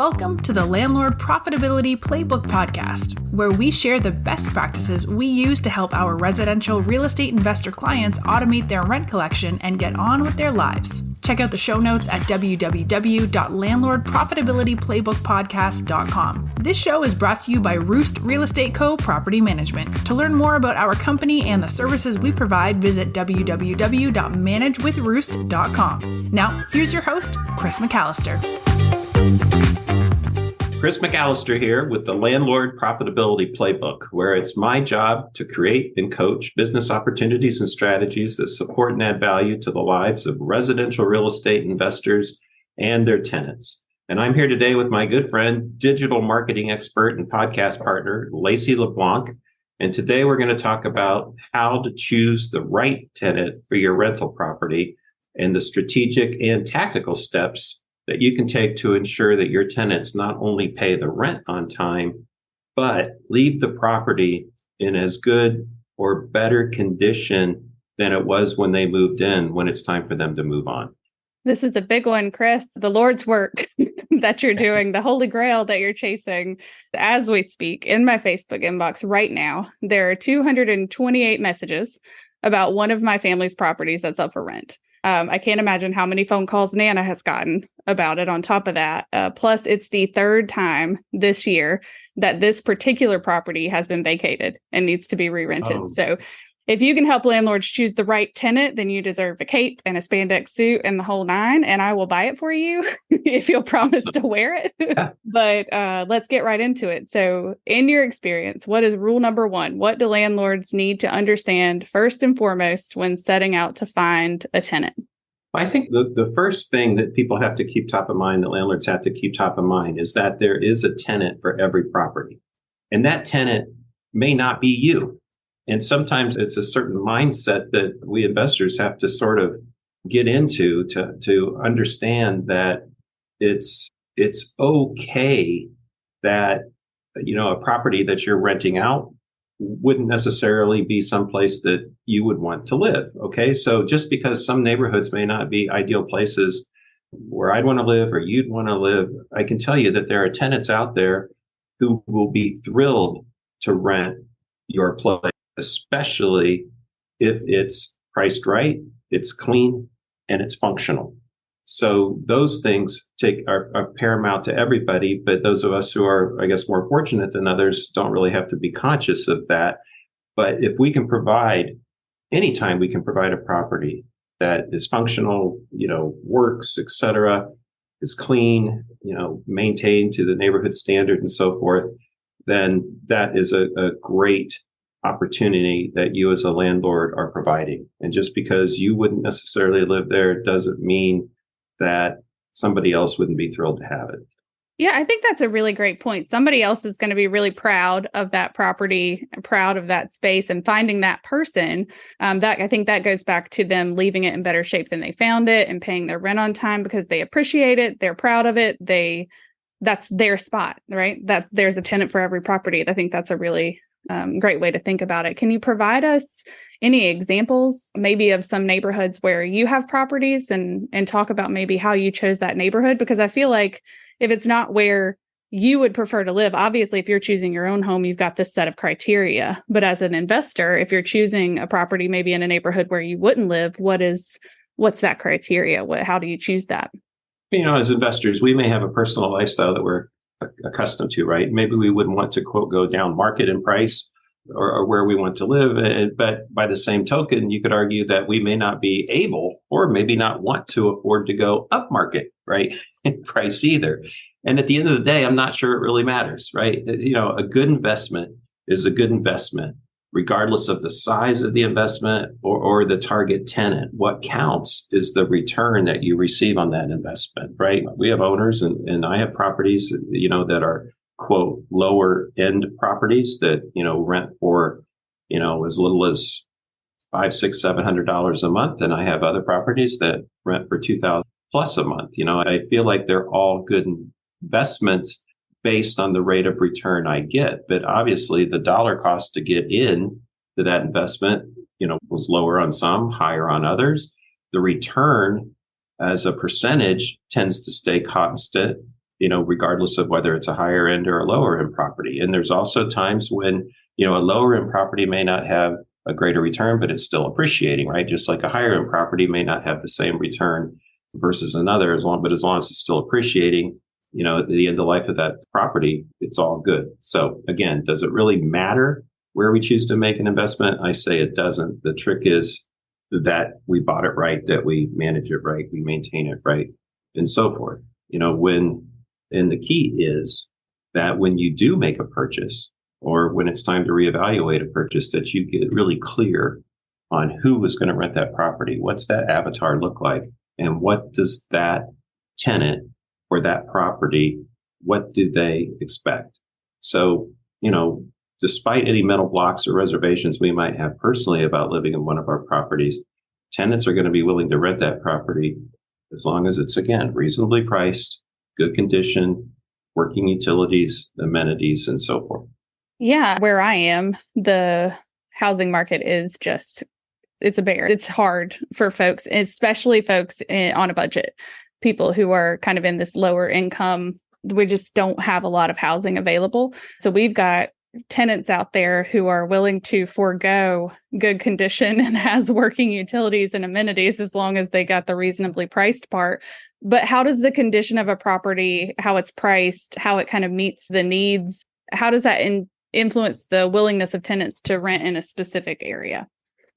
Welcome to the Landlord Profitability Playbook Podcast, where we share the best practices we use to help our residential real estate investor clients automate their rent collection and get on with their lives. Check out the show notes at www.landlordprofitabilityplaybookpodcast.com. This show is brought to you by Roost Real Estate Co. Property Management. To learn more about our company and the services we provide, visit www.managewithroost.com. Now, here's your host, Chris McAllister. Chris McAllister here with the Landlord Profitability Playbook, where it's my job to create and coach business opportunities and strategies that support and add value to the lives of residential real estate investors and their tenants. And I'm here today with my good friend, digital marketing expert and podcast partner, Laci LeBlanc. And today we're going to talk about how to choose the right tenant for your rental property and the strategic and tactical steps that you can take to ensure that your tenants not only pay the rent on time, but leave the property in as good or better condition than it was when they moved in, when it's time for them to move on. This is a big one, Chris. The Lord's work that you're doing, the Holy Grail that you're chasing. As we speak, in my Facebook inbox right now, there are 228 messages about one of my family's properties that's up for rent. I can't imagine how many phone calls Nana has gotten about it on top of that. Plus, it's the third time this year that this particular property has been vacated and needs to be re-rented. Oh. So if you can help landlords choose the right tenant, then you deserve a cape and a spandex suit and the whole nine, and I will buy it for you if you'll promise to wear it. But let's get right into it. So in your experience, what is rule number one? What do landlords need to understand first and foremost when setting out to find a tenant? I think the first thing that people have to keep top of mind, that landlords have to keep top of mind, is that there is a tenant for every property. And that tenant may not be you. And sometimes it's a certain mindset that we investors have to sort of get into to understand that it's okay that, a property that you're renting out wouldn't necessarily be someplace that you would want to live. Okay. So just because some neighborhoods may not be ideal places where I'd want to live or you'd want to live, I can tell you that there are tenants out there who will be thrilled to rent your place, especially if it's priced right, it's clean, and it's functional. So those things are paramount to everybody, but those of us who are, I guess, more fortunate than others don't really have to be conscious of that. But if we can anytime we can provide a property that is functional, works, et cetera, is clean, maintained to the neighborhood standard and so forth, then that is a great opportunity that you as a landlord are providing. And just because you wouldn't necessarily live there doesn't mean that somebody else wouldn't be thrilled to have it. Yeah, I think that's a really great point. Somebody else is going to be really proud of that property, proud of that space, and finding that person. I think that goes back to them leaving it in better shape than they found it and paying their rent on time because they appreciate it. They're proud of it. That's their spot, right? That there's a tenant for every property. I think that's a really great way to think about it. Can you provide us any examples maybe of some neighborhoods where you have properties and talk about maybe how you chose that neighborhood? Because I feel like if it's not where you would prefer to live, obviously, if you're choosing your own home, you've got this set of criteria. But as an investor, if you're choosing a property maybe in a neighborhood where you wouldn't live, what's that criteria? How do you choose that? As investors, we may have a personal lifestyle that we're accustomed to, right? Maybe we wouldn't want to, quote, go down market in price or where we want to live. But by the same token, you could argue that we may not be able or maybe not want to afford to go up market, right, in price either. And at the end of the day, I'm not sure it really matters, right? A good investment is a good investment, regardless of the size of the investment or the target tenant. What counts is the return that you receive on that investment, right? We have owners and I have properties, that are, quote, lower end properties that, rent for, as little as $500, $600, $700 a month. And I have other properties that rent for $2,000 plus a month. I feel like they're all good investments based on the rate of return I get. But obviously the dollar cost to get in to that investment, was lower on some, higher on others. The return as a percentage tends to stay constant regardless of whether it's a higher end or a lower end property. And there's also times when, a lower end property may not have a greater return, but it's still appreciating, right? Just like a higher end property may not have the same return versus another, as long as it's still appreciating, at the end of life of that property, it's all good. So again, does it really matter where we choose to make an investment? I say it doesn't. The trick is that we bought it right, that we manage it right, we maintain it right, and so forth. And the key is that when you do make a purchase, or when it's time to reevaluate a purchase, that you get really clear on who is going to rent that property. What's that avatar look like? And what does that tenant for that property, what do they expect? So, despite any mental blocks or reservations we might have personally about living in one of our properties, tenants are going to be willing to rent that property as long as it's, again, reasonably priced, good condition, working utilities, amenities, and so forth. Yeah, where I am, the housing market is it's a bear. It's hard for folks, especially folks on a budget, people who are kind of in this lower income. We just don't have a lot of housing available. So we've got tenants out there who are willing to forego good condition and has working utilities and amenities as long as they got the reasonably priced part. But how does the condition of a property, how it's priced, how it kind of meets the needs, how does that influence the willingness of tenants to rent in a specific area?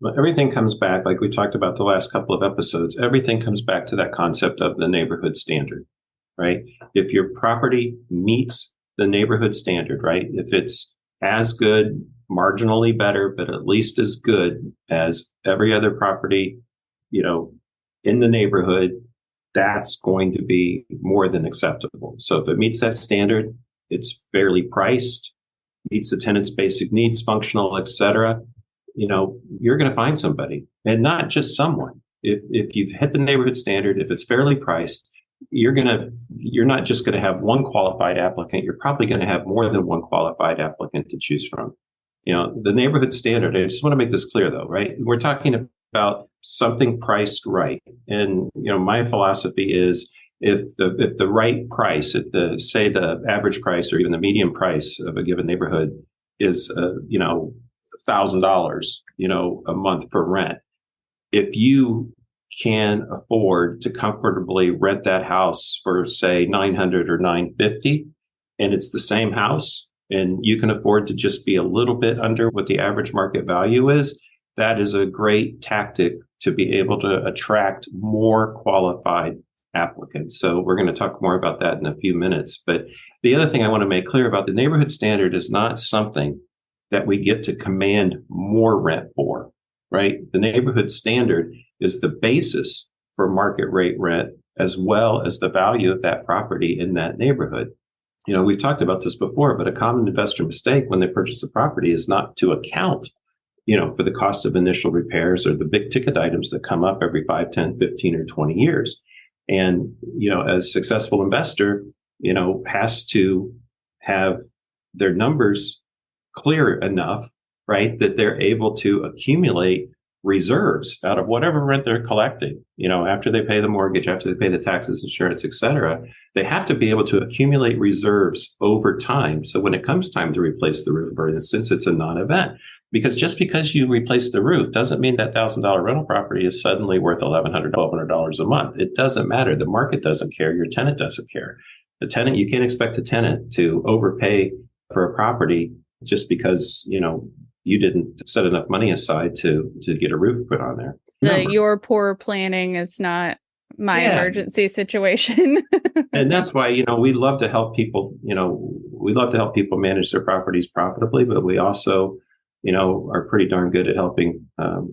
Well, everything comes back, like we talked about the last couple of episodes, everything comes back to that concept of the neighborhood standard, right? If your property meets the neighborhood standard, right? If it's as good, marginally better, but at least as good as every other property, in the neighborhood, that's going to be more than acceptable. So if it meets that standard, it's fairly priced, meets the tenant's basic needs, functional, et cetera, you're going to find somebody, and not just someone. If you've hit the neighborhood standard, if it's fairly priced, you're not just going to have one qualified applicant. You're probably going to have more than one qualified applicant to choose from. The neighborhood standard, I just want to make this clear though, right? We're talking about something priced right. And, my philosophy is if the right price, say the average price or even the median price of a given neighborhood is, $1,000, a month for rent. If you can afford to comfortably rent that house for, say, $900 or $950, and it's the same house, and you can afford to just be a little bit under what the average market value is, that is a great tactic to be able to attract more qualified applicants. So we're going to talk more about that in a few minutes. But the other thing I want to make clear about the neighborhood standard is not something that we get to command more rent for, right? The neighborhood standard is the basis for market rate rent, as well as the value of that property in that neighborhood. We've talked about this before, but a common investor mistake when they purchase a property is not to account, for the cost of initial repairs or the big ticket items that come up every 5, 10, 15, or 20 years. And, a successful investor, has to have their numbers clear enough, right, that they're able to accumulate reserves out of whatever rent they're collecting, after they pay the mortgage, after they pay the taxes, insurance, et cetera. They have to be able to accumulate reserves over time. So when it comes time to replace the roof, for instance, it's a non-event. Because just because you replace the roof doesn't mean that $1,000 rental property is suddenly worth $1,100, $1,200 a month. It doesn't matter. The market doesn't care. Your tenant doesn't care. The tenant, you can't expect a tenant to overpay for a property just because, you didn't set enough money aside to get a roof put on there. Your poor planning is not my emergency situation. And that's why, we love to help people, manage their properties profitably, but we also, are pretty darn good at helping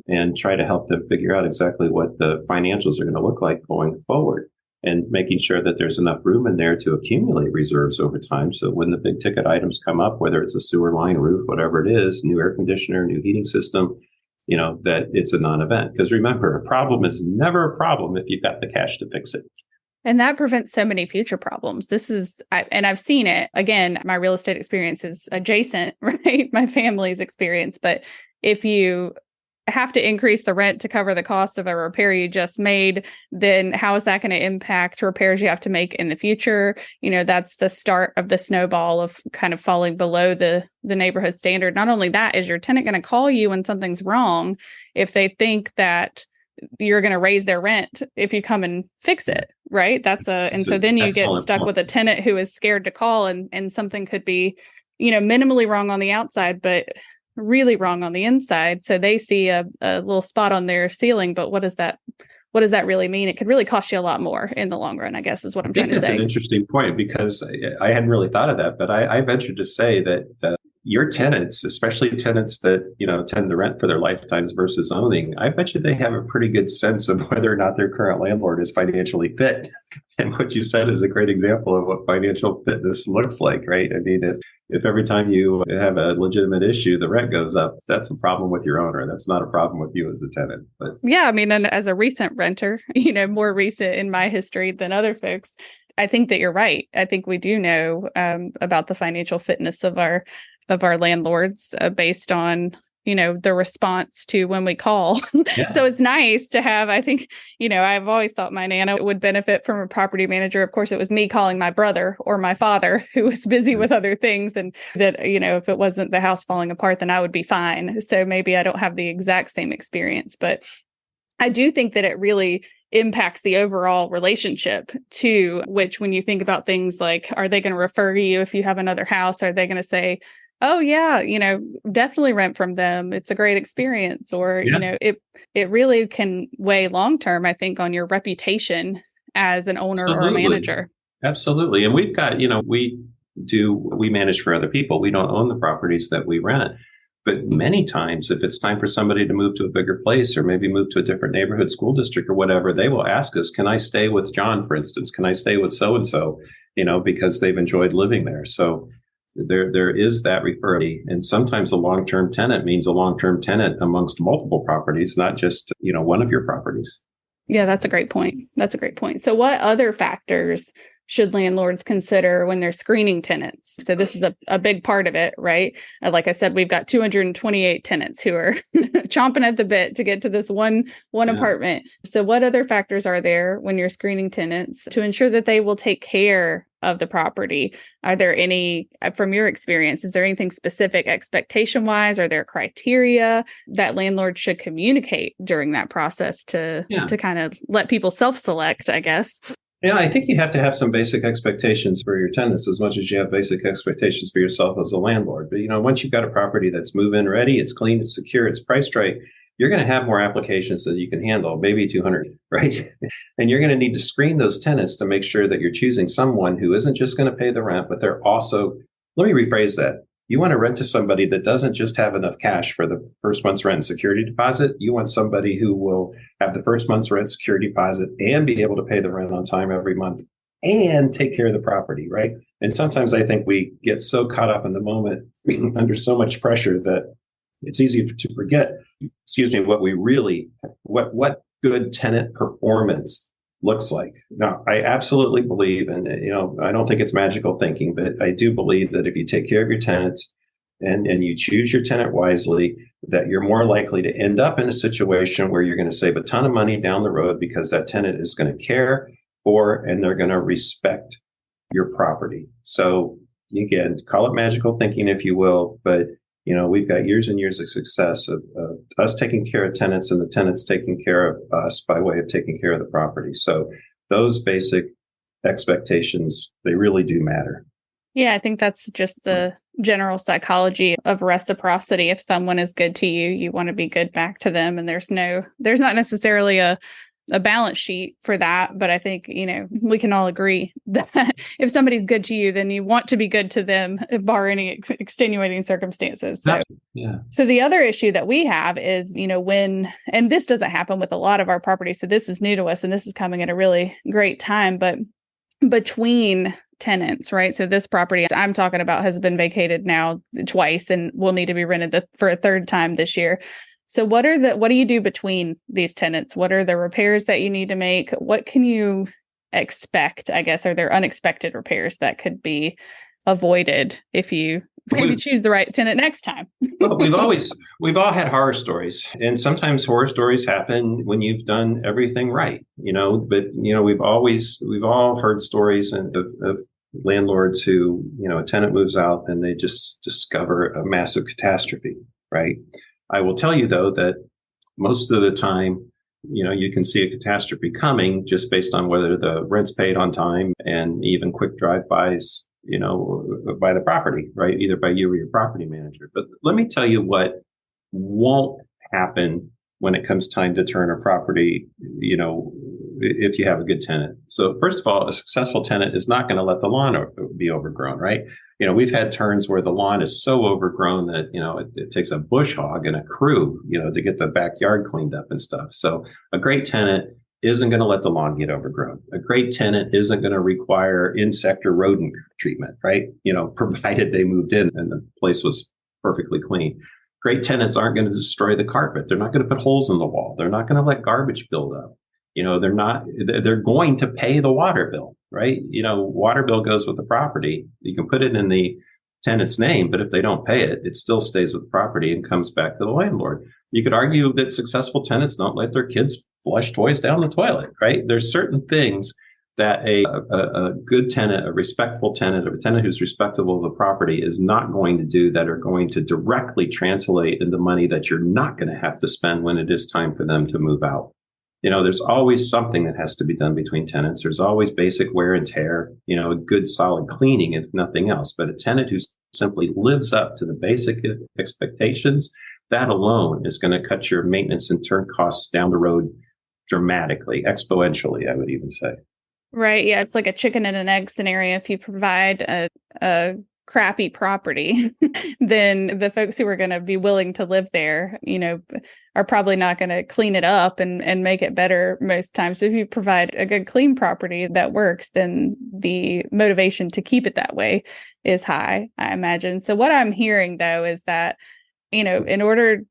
and try to help them figure out exactly what the financials are going to look like going forward, and making sure that there's enough room in there to accumulate reserves over time. So when the big ticket items come up, whether it's a sewer line, roof, whatever it is, new air conditioner, new heating system, that it's a non-event. Because remember, a problem is never a problem if you've got the cash to fix it. And that prevents so many future problems. And I've seen it. Again, my real estate experience is adjacent, right? My family's experience. But if you have to increase the rent to cover the cost of a repair you just made, then how is that going to impact repairs you have to make in the future? That's the start of the snowball of kind of falling below the neighborhood standard. Not only that, is your tenant going to call you when something's wrong if they think that you're going to raise their rent if you come and fix it, right? So then you get stuck with a tenant who is scared to call, and something could be, minimally wrong on the outside, but really wrong on the inside. So they see a little spot on their ceiling, but what does that really mean? It could really cost you a lot more in the long run, I guess, is what I'm trying to say. That's an interesting point, because I hadn't really thought of that, but I ventured to say that your tenants, especially tenants that, tend to rent for their lifetimes versus owning, I bet you they have a pretty good sense of whether or not their current landlord is financially fit. And what you said is a great example of what financial fitness looks like, right? I mean, if every time you have a legitimate issue, the rent goes up, that's a problem with your owner. That's not a problem with you as the tenant. But yeah, I mean, and as a recent renter, more recent in my history than other folks, I think that you're right. I think we do know about the financial fitness of our landlords based on, the response to when we call. Yeah. So it's nice to have, I think, I've always thought my Nana would benefit from a property manager. Of course, it was me calling my brother or my father who was busy with other things. And that, if it wasn't the house falling apart, then I would be fine. So maybe I don't have the exact same experience, but I do think that it really impacts the overall relationship too, which when you think about things like, are they going to refer you if you have another house? Are they going to say, oh yeah, definitely rent from them, it's a great experience? Or, it really can weigh long-term, I think, on your reputation as an owner or a manager. Absolutely. And we've got, we manage for other people. We don't own the properties that we rent. But many times, if it's time for somebody to move to a bigger place or maybe move to a different neighborhood, school district or whatever, they will ask us, can I stay with John, for instance? Can I stay with so-and-so, because they've enjoyed living there. So there is that referral. And sometimes a long-term tenant means a long-term tenant amongst multiple properties, not just, one of your properties. Yeah, that's a great point. So what other factors should landlords consider when they're screening tenants? So this is a big part of it, right? Like I said, we've got 228 tenants who are chomping at the bit to get to this one apartment. So what other factors are there when you're screening tenants to ensure that they will take care of the property? Are there any, from your experience, is there anything specific expectation-wise? Are there criteria that landlords should communicate during that process to kind of let people self-select, I guess? Yeah, I think you have to have some basic expectations for your tenants as much as you have basic expectations for yourself as a landlord. But, once you've got a property that's move-in ready, it's clean, it's secure, it's priced right, you're going to have more applications than you can handle, maybe 200, right? And you're going to need to screen those tenants to make sure that you're choosing someone who isn't just going to pay the rent, but they're also, let me rephrase that. You want to rent to somebody that doesn't just have enough cash for the first month's rent and security deposit. You want somebody who will have the first month's rent, security deposit, and be able to pay the rent on time every month and take care of the property, right? And sometimes I think we get so caught up in the moment under so much pressure that it's easy to forget, what good tenant performance looks like. Now, I absolutely believe, and I don't think it's magical thinking, but I do believe that if you take care of your tenants and you choose your tenant wisely, that you're more likely to end up in a situation where you're going to save a ton of money down the road because that tenant is going to care for and they're going to respect your property. So again, call it magical thinking if you will, but we've got years and years of success of us taking care of tenants and the tenants taking care of us by way of taking care of the property. So those basic expectations, they really do matter. Yeah, I think that's just the general psychology of reciprocity. If someone is good to you, you want to be good back to them. And there's not necessarily a balance sheet for that. But I think, we can all agree that if somebody's good to you, then you want to be good to them, bar any extenuating circumstances. So the other issue that we have is, and this doesn't happen with a lot of our properties, so this is new to us and this is coming at a really great time, but between tenants, right? So this property I'm talking about has been vacated now twice and will need to be rented for a third time this year. So what do you do between these tenants? What are the repairs that you need to make? What can you expect, I guess? Are there unexpected repairs that could be avoided if you Maybe choose the right tenant next time. Well, we've all had horror stories, and sometimes horror stories happen when you've done everything right, but we've all heard stories of landlords who, a tenant moves out and they just discover a massive catastrophe, right? I will tell you though that most of the time, you can see a catastrophe coming just based on whether the rent's paid on time and even quick drive-bys, by the property, right? Either by you or your property manager. But let me tell you what won't happen when it comes time to turn a property, if you have a good tenant. So first of all, a successful tenant is not going to let the lawn be overgrown, right? We've had turns where the lawn is so overgrown that, it takes a bush hog and a crew, to get the backyard cleaned up and stuff. So a great tenant isn't going to let the lawn get overgrown. A great tenant isn't going to require insect or rodent treatment, right? Provided they moved in and the place was perfectly clean. Great tenants aren't going to destroy the carpet. They're not going to put holes in the wall. They're not going to let garbage build up. They're going to pay the water bill, right? Water bill goes with the property. You can put it in the tenant's name, but if they don't pay it, it still stays with the property and comes back to the landlord. You could argue that successful tenants don't let their kids flush toys down the toilet, right? There's certain things that a good tenant, a respectful tenant, or a tenant who's respectable of the property is not going to do that are going to directly translate into money that you're not going to have to spend when it is time for them to move out. There's always something that has to be done between tenants. There's always basic wear and tear, a good solid cleaning, if nothing else. But a tenant who simply lives up to the basic expectations, that alone is going to cut your maintenance and turn costs down the road dramatically, exponentially, I would even say. Right. Yeah. It's like a chicken and an egg scenario. If you provide a crappy property, then the folks who are going to be willing to live there, are probably not going to clean it up and make it better most times. So if you provide a good clean property that works, then the motivation to keep it that way is high, I imagine. So what I'm hearing though is that, in order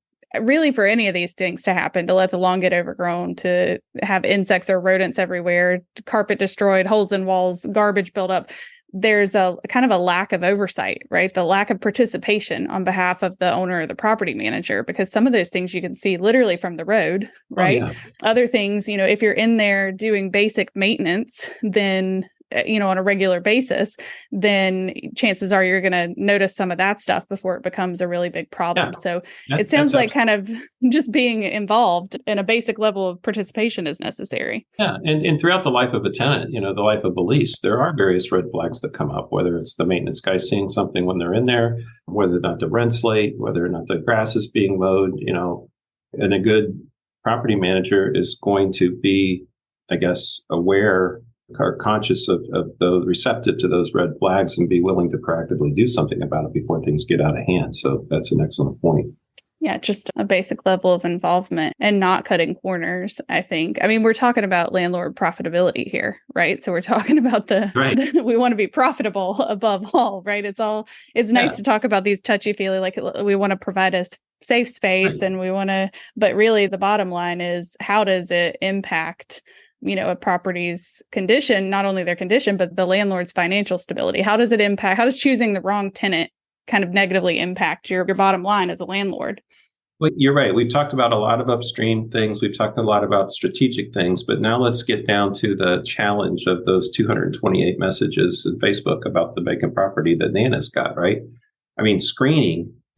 really for any of these things to happen, to let the lawn get overgrown, to have insects or rodents everywhere, carpet destroyed, holes in walls, garbage built up, there's a kind of a lack of oversight, right? The lack of participation on behalf of the owner or the property manager, because some of those things you can see literally from the road, right? Oh, yeah. Other things, if you're in there doing basic maintenance, then on a regular basis, then chances are you're going to notice some of that stuff before it becomes a really big problem. Yeah. So it sounds like kind of just being involved in a basic level of participation is necessary. Yeah. And throughout the life of a tenant, the life of a lease, there are various red flags that come up, whether it's the maintenance guy seeing something when they're in there, whether or not the rent's late, whether or not the grass is being mowed, and a good property manager is going to be, I guess, aware, are conscious of the receptive to those red flags and be willing to proactively do something about it before things get out of hand. So that's an excellent point. Yeah, just a basic level of involvement and not cutting corners, I think. I mean, we're talking about landlord profitability here, right? So we're talking about we want to be profitable above all, right? It's nice to talk about these touchy-feely, like we want to provide a safe space and but really the bottom line is, how does it impact a property's condition, not only their condition, but the landlord's financial stability? How does choosing the wrong tenant kind of negatively impact your bottom line as a landlord? Well, you're right. We've talked about a lot of upstream things. We've talked a lot about strategic things, but now let's get down to the challenge of those 228 messages in Facebook about the vacant property that Nana's got, right? I mean,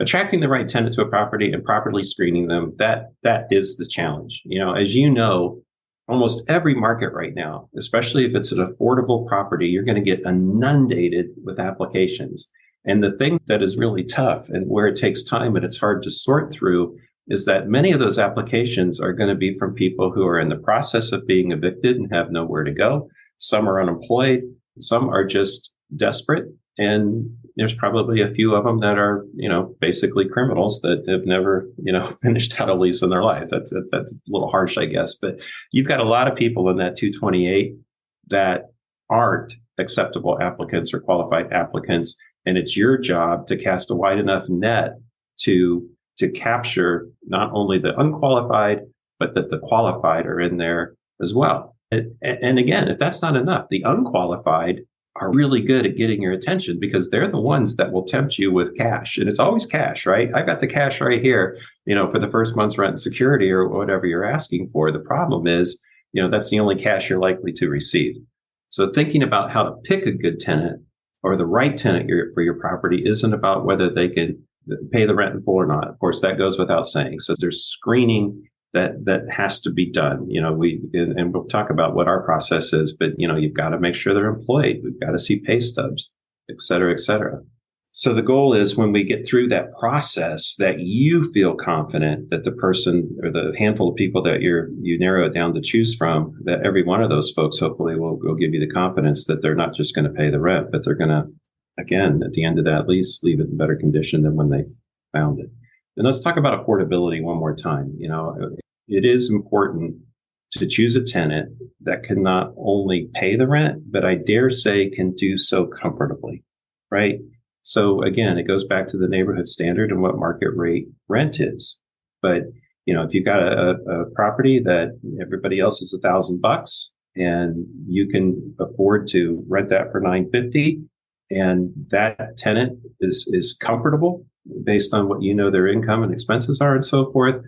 attracting the right tenant to a property and properly screening them, that is the challenge. As you know, almost every market right now, especially if it's an affordable property, you're going to get inundated with applications. And the thing that is really tough and where it takes time and it's hard to sort through is that many of those applications are going to be from people who are in the process of being evicted and have nowhere to go. Some are unemployed. Some are just desperate. And there's probably a few of them that are, basically criminals that have never, finished out a lease in their life. That's a little harsh, I guess. But you've got a lot of people in that 228 that aren't acceptable applicants or qualified applicants. And it's your job to cast a wide enough net to capture not only the unqualified, but that the qualified are in there as well. And again, if that's not enough, the unqualified are really good at getting your attention because they're the ones that will tempt you with cash. And it's always cash, right? I got the cash right here, for the first month's rent and security or whatever you're asking for. The problem is, that's the only cash you're likely to receive. So thinking about how to pick a good tenant or the right tenant for your property isn't about whether they can pay the rent in full or not. Of course, that goes without saying. So there's screening that has to be done. And we'll talk about what our process is, but you've got to make sure they're employed. We've got to see pay stubs, et cetera, et cetera. So the goal is when we get through that process that you feel confident that the person or the handful of people that you narrow it down to choose from, that every one of those folks hopefully will give you the confidence that they're not just going to pay the rent, but they're going to, again, at the end of that lease, leave it in better condition than when they found it. And let's talk about affordability one more time. It is important to choose a tenant that can not only pay the rent, but I dare say can do so comfortably, right? So again, it goes back to the neighborhood standard and what market rate rent is. But, if you've got a property that everybody else is $1,000 and you can afford to rent that for $950 and that tenant is comfortable based on what their income and expenses are and so forth,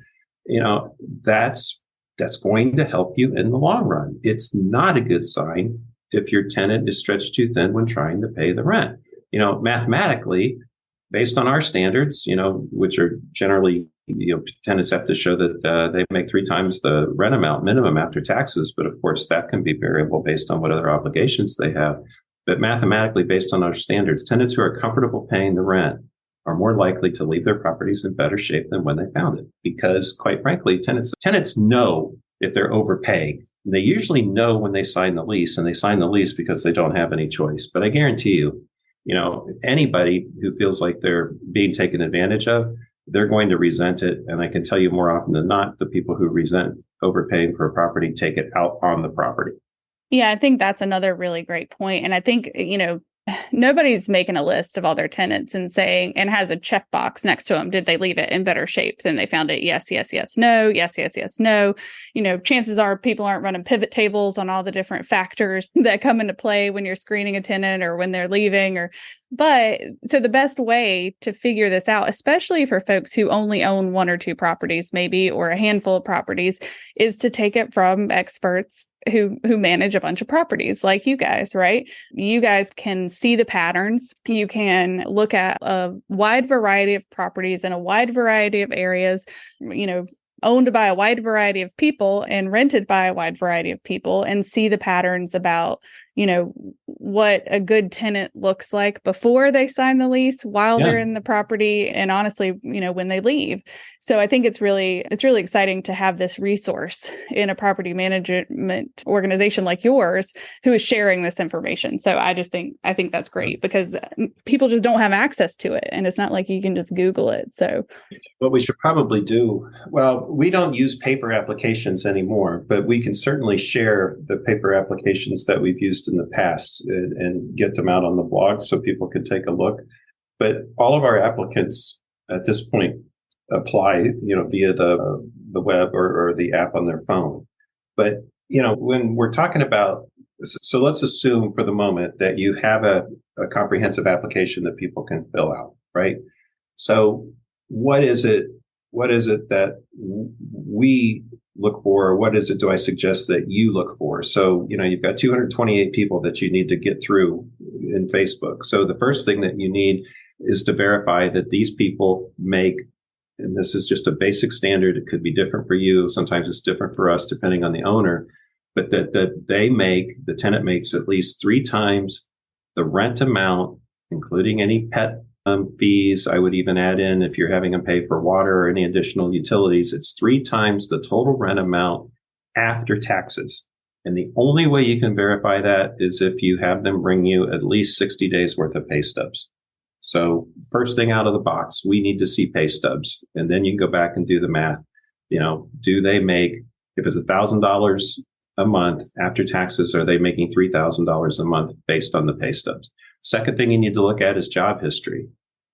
that's going to help you in the long run. It's not a good sign if your tenant is stretched too thin when trying to pay the rent. Mathematically, based on our standards, which are generally, tenants have to show that they make 3 times the rent amount minimum after taxes. But of course, that can be variable based on what other obligations they have. But mathematically, based on our standards, tenants who are comfortable paying the rent are more likely to leave their properties in better shape than when they found it. Because quite frankly, tenants know if they're overpaying. They usually know when they sign the lease, and they sign the lease because they don't have any choice. But I guarantee you, anybody who feels like they're being taken advantage of, they're going to resent it. And I can tell you more often than not, the people who resent overpaying for a property take it out on the property. Yeah, I think that's another really great point. And I think, nobody's making a list of all their tenants and has a checkbox next to them. Did they leave it in better shape than they found it? Yes, yes, yes, no. Yes, yes, yes, no. Chances are people aren't running pivot tables on all the different factors that come into play when you're screening a tenant or when they're leaving. But so the best way to figure this out, especially for folks who only own 1 or 2 properties, maybe, or a handful of properties, is to take it from experts who manage a bunch of properties like you guys, right? You guys can see the patterns. You can look at a wide variety of properties in a wide variety of areas, owned by a wide variety of people and rented by a wide variety of people, and see the patterns about, what a good tenant looks like before they sign the lease, while they're in the property, and honestly, when they leave. So I think it's really exciting to have this resource in a property management organization like yours who is sharing this information. So I think that's great because people just don't have access to it, and it's not like you can just Google it. So what we should probably do, well, we don't use paper applications anymore, but we can certainly share the paper applications that we've used in the past and get them out on the blog so people can take a look. But all of our applicants at this point apply, via the web or the app on their phone. But, when we're talking about, so let's assume for the moment that you have a comprehensive application that people can fill out, right? So what is it that we look for? What is it do I suggest that you look for? So, you've got 228 people that you need to get through in Facebook. So the first thing that you need is to verify that these people make, and this is just a basic standard, it could be different for you, sometimes it's different for us depending on the owner, but that the tenant makes at least 3 times the rent amount, including any pet fees. I would even add in, if you're having them pay for water or any additional utilities, it's 3 times the total rent amount after taxes. And the only way you can verify that is if you have them bring you at least 60 days worth of pay stubs. So first thing out of the box, we need to see pay stubs. And then you can go back and do the math. Do they make, if it's $1,000 a month after taxes, are they making $3,000 a month based on the pay stubs? Second thing you need to look at is job history.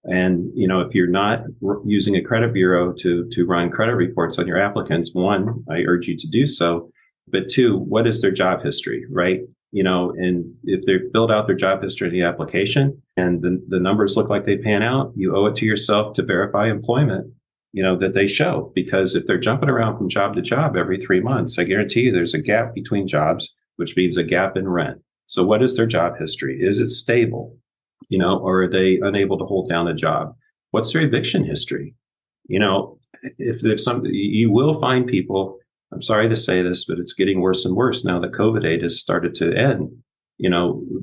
And, if you're not using a credit bureau to run credit reports on your applicants, 1, I urge you to do so. But 2, what is their job history, right? And if they filled out their job history in the application and the numbers look like they pan out, you owe it to yourself to verify employment, that they show. Because if they're jumping around from job to job every 3 months, I guarantee you there's a gap between jobs, which means a gap in rent. So what is their job history? Is it stable? Or are they unable to hold down a job? What's their eviction history? If you will find people, I'm sorry to say this, but it's getting worse and worse now that COVID aid has started to end.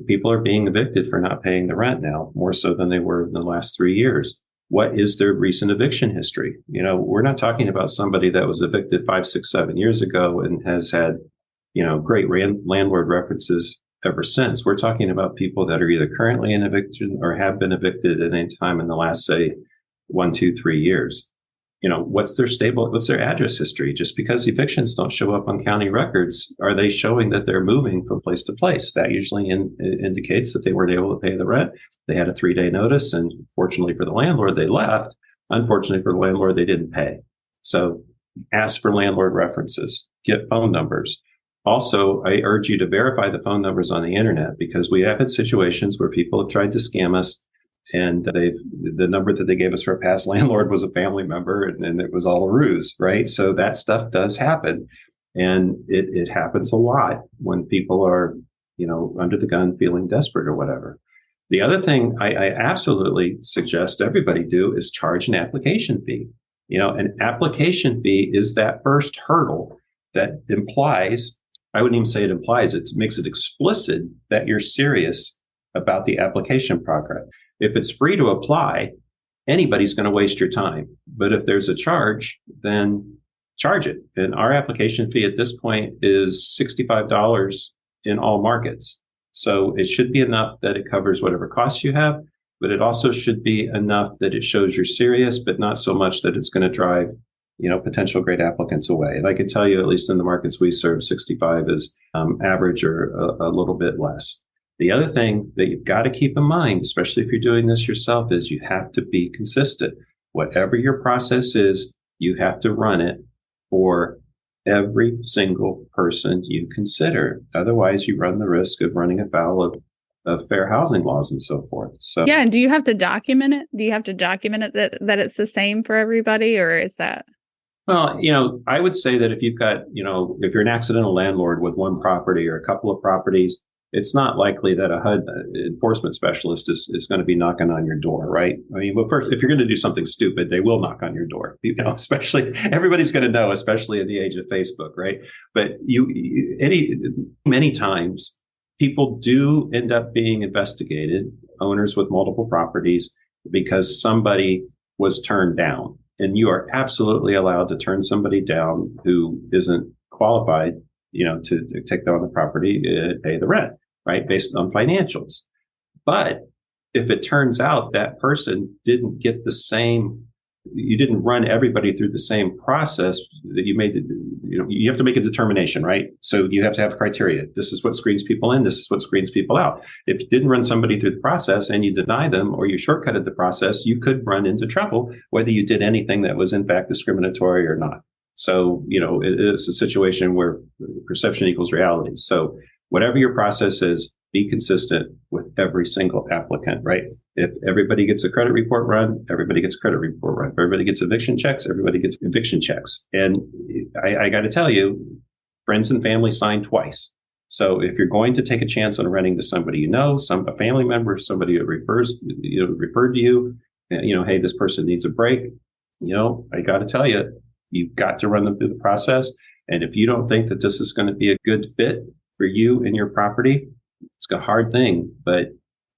People are being evicted for not paying the rent now, more so than they were in the last 3 years. What is their recent eviction history? We're not talking about somebody that was evicted 5, 6, 7 years ago and has had, great landlord references ever since. We're talking about people that are either currently in eviction or have been evicted at any time in the last, say, 1, 2, 3 years. What's their address history? Just because evictions don't show up on county records, are they showing that they're moving from place to place? That usually indicates that they weren't able to pay the rent. They had a 3-day notice, and fortunately for the landlord, they left. Unfortunately for the landlord, they didn't pay. So ask for landlord references, get phone numbers. Also, I urge you to verify the phone numbers on the internet, because we have had situations where people have tried to scam us. And the number that they gave us for a past landlord was a family member, and it was all a ruse, right? So that stuff does happen. And it happens a lot when people are, under the gun, feeling desperate or whatever. The other thing I absolutely suggest everybody do is charge an application fee. An application fee is that first hurdle that implies, I wouldn't even say it implies, it makes it explicit that you're serious about the application progress. If it's free to apply, anybody's going to waste your time. But if there's a charge, then charge it. And our application fee at this point is $65 in all markets. So it should be enough that it covers whatever costs you have, but it also should be enough that it shows you're serious, but not so much that it's going to drive, potential great applicants away. And I can tell you, at least in the markets we serve, 65 is average or a little bit less. The other thing that you've got to keep in mind, especially if you're doing this yourself, is you have to be consistent. Whatever your process is, you have to run it for every single person you consider. Otherwise, you run the risk of running afoul of fair housing laws and so forth. So yeah, and do you have to document it? Do you have to document it that it's the same for everybody, or is that? Well, I would say that if you've got, if you're an accidental landlord with one property or a couple of properties, it's not likely that a HUD enforcement specialist is going to be knocking on your door, right? I mean, well, first, if you're going to do something stupid, they will knock on your door. Especially everybody's going to know, especially in the age of Facebook, right? But many times people do end up being investigated, owners with multiple properties, because somebody was turned down, and you are absolutely allowed to turn somebody down who isn't qualified, to take on the property, pay the rent, right, based on financials. But if it turns out that person didn't get the same, you didn't run everybody through the same process that you made, you have to make a determination, right? So you have to have criteria. This is what screens people in. This is what screens people out. If you didn't run somebody through the process and you deny them, or you shortcutted the process, you could run into trouble, whether you did anything that was in fact discriminatory or not. So, it's a situation where perception equals reality. So whatever your process is, be consistent with every single applicant, right? If everybody gets a credit report run, everybody gets a credit report run. If everybody gets eviction checks, everybody gets eviction checks. And I got to tell you, friends and family sign twice. So if you're going to take a chance on renting to somebody a family member, somebody who referred to you, hey, this person needs a break, I got to tell you, you've got to run them through the process. And if you don't think that this is going to be a good fit for you and your property, it's a hard thing, but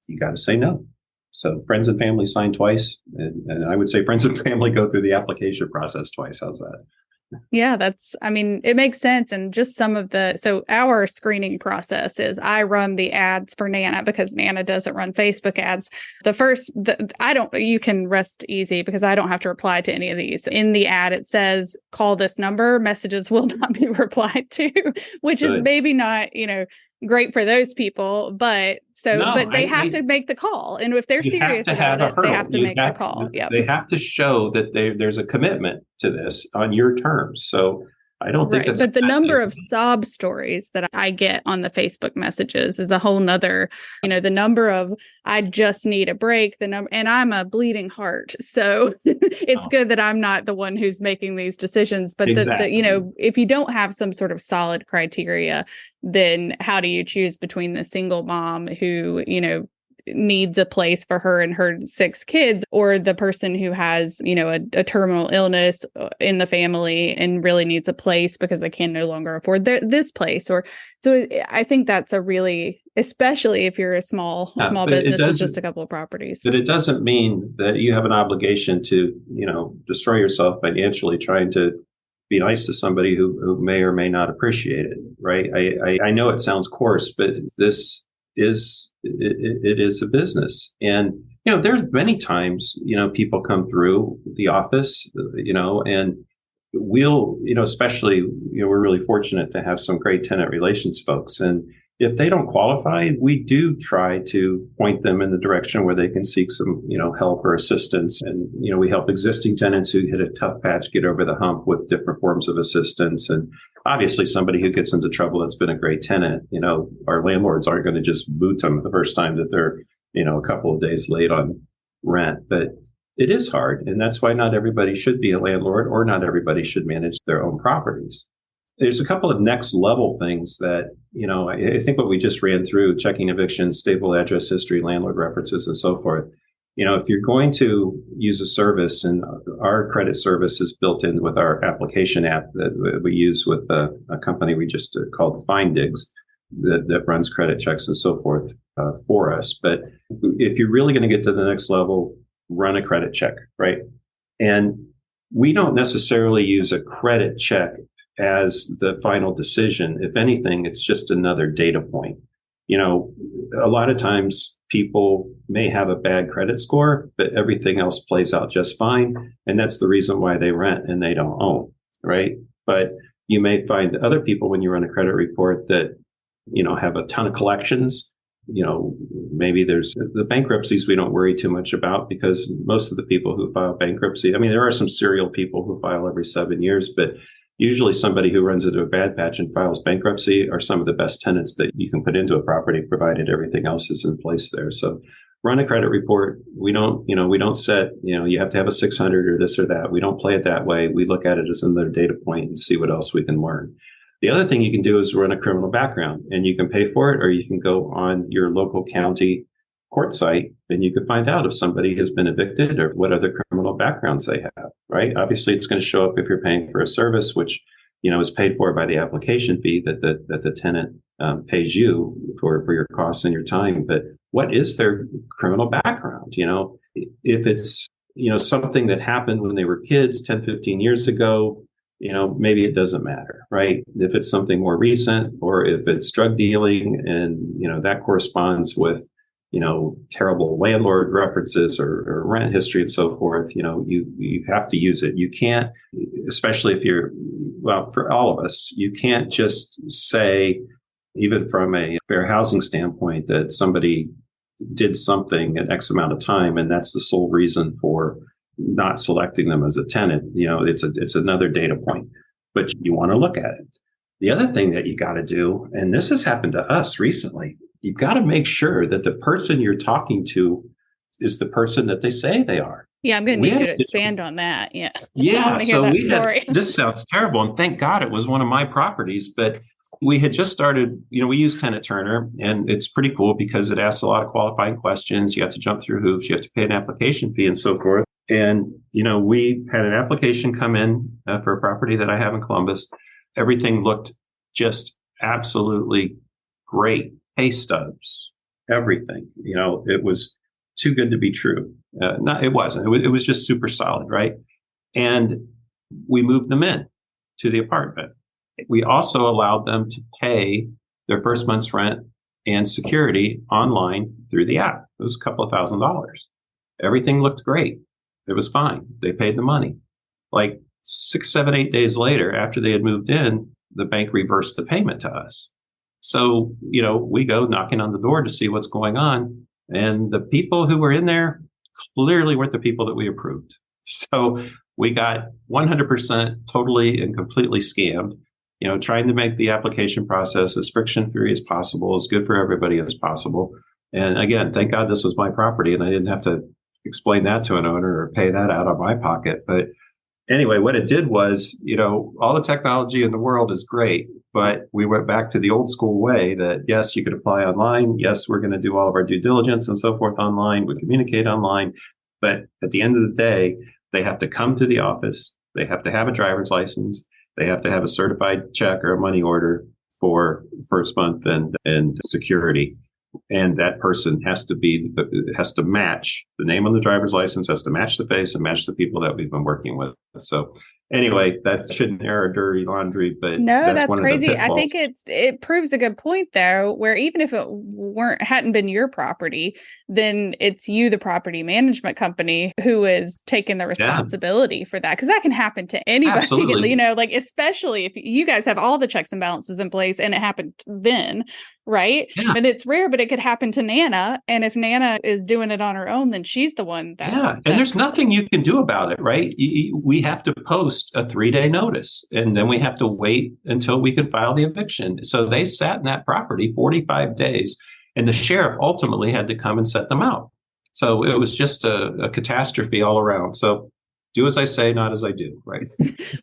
you got to say no. So friends and family sign twice. And I would say friends and family go through the application process twice. How's that? Yeah, it makes sense. And just so our screening process is I run the ads for Nana because Nana doesn't run Facebook ads. You can rest easy because I don't have to reply to any of these. In the ad, it says, call this number, messages will not be replied to, which is maybe not, great for those people, but they have to make the call. And if they're serious about it, they have to make the call. Yep. They have to show that there's a commitment to this on your terms. So I don't think that's But the a bad number thing. of sob stories that I get on the Facebook messages is a whole nother, the number of I just need a break, and I'm a bleeding heart. So it's Oh, good that I'm not the one who's making these decisions. But exactly. if you don't have some sort of solid criteria, then how do you choose between the single mom who, needs a place for her and her 6 kids, or the person who has, a terminal illness in the family and really needs a place because they can no longer afford this place? So I think that's a really, especially if you're a small But business with just a couple of properties. But it doesn't mean that you have an obligation to, destroy yourself financially trying to be nice to somebody who may or may not appreciate it, right? I know it sounds coarse, but it is a business. And, there's many times, people come through the office, and we'll, especially, we're really fortunate to have some great tenant relations folks. And if they don't qualify, we do try to point them in the direction where they can seek some, help or assistance. And, we help existing tenants who hit a tough patch get over the hump with different forms of assistance. And obviously somebody who gets into trouble that's been a great tenant, our landlords aren't going to just boot them the first time that they're, a couple of days late on rent. But it is hard. And that's why not everybody should be a landlord, or not everybody should manage their own properties. There's a couple of next level things that, I think what we just ran through, checking evictions, stable address history, landlord references, and so forth. If you're going to use a service, and our credit service is built in with our application app that we use with a company we just called Findigs that runs credit checks and so forth for us. But if you're really going to get to the next level, run a credit check, right? And we don't necessarily use a credit check as the final decision. If anything, it's just another data point. A lot of times people may have a bad credit score, but everything else plays out just fine. And that's the reason why they rent and they don't own, right? But you may find other people, when you run a credit report, that, have a ton of collections. Maybe there's the bankruptcies we don't worry too much about, because most of the people who file bankruptcy, there are some serial people who file every 7 years, but usually somebody who runs into a bad patch and files bankruptcy are some of the best tenants that you can put into a property, provided everything else is in place there. So run a credit report. We don't set, you have to have a 600 or this or that. We don't play it that way. We look at it as another data point and see what else we can learn. The other thing you can do is run a criminal background, and you can pay for it, or you can go on your local county court site and you can find out if somebody has been evicted or what other criminal backgrounds they have, right? Obviously, it's going to show up if you're paying for a service, which, is paid for by the application fee that the tenant pays you for your costs and your time. But what is their criminal background? If it's, something that happened when they were kids 10, 15 years ago, maybe it doesn't matter, right? If it's something more recent, or if it's drug dealing and, that corresponds with, terrible landlord references or rent history and so forth, you have to use it. You can't, especially if for all of us, you can't just say, even from a fair housing standpoint, that somebody did something at X amount of time and that's the sole reason for not selecting them as a tenant. It's another data point, but you want to look at it. The other thing that you got to do, and this has happened to us recently, you've got to make sure that the person you're talking to is the person that they say they are. Yeah, I'm going to need you to expand on that. Yeah. Yeah. So this sounds terrible. And thank God it was one of my properties, but we had just started, we use Tenant Turner, and it's pretty cool because it asks a lot of qualifying questions. You have to jump through hoops. You have to pay an application fee and so forth. And, we had an application come in for a property that I have in Columbus. Everything looked just absolutely great. Pay stubs, everything, it was too good to be true. No, it wasn't. It was just super solid, right? And we moved them in to the apartment. We also allowed them to pay their first month's rent and security online through the app. It was a couple of $1,000s. Everything looked great. It was fine. They paid the money. Like 6, 7, 8 days later, after they had moved in, the bank reversed the payment to us. So, we go knocking on the door to see what's going on. And the people who were in there clearly weren't the people that we approved. So We got 100% totally and completely scammed, trying to make the application process as friction-free as possible, as good for everybody as possible. And again, thank God this was my property and I didn't have to explain that to an owner or pay that out of my pocket. But anyway, what it did was, all the technology in the world is great, but we went back to the old school way that, yes, you could apply online. Yes, we're going to do all of our due diligence and so forth online. We communicate online. But at the end of the day, they have to come to the office. They have to have a driver's license. They have to have a certified check or a money order for first month and security. And that person has to match the name on the driver's license, has to match the face and match the people that we've been working with. So anyway, that shouldn't air our dirty laundry, but no, that's one crazy. Of the I think it proves a good point though, where even if it hadn't been your property, then it's you, the property management company, who is taking the responsibility for that. Because that can happen to anybody. Absolutely. Especially if you guys have all the checks and balances in place and it happened then. Right. Yeah. And it's rare, but it could happen to Nana. And if Nana is doing it on her own, then she's the one and there's nothing you can do about it, right? We have to post a 3-day notice and then we have to wait until we can file the eviction. So they sat in that property 45 days and the sheriff ultimately had to come and set them out. So it was just a catastrophe all around. So do as I say, not as I do, right?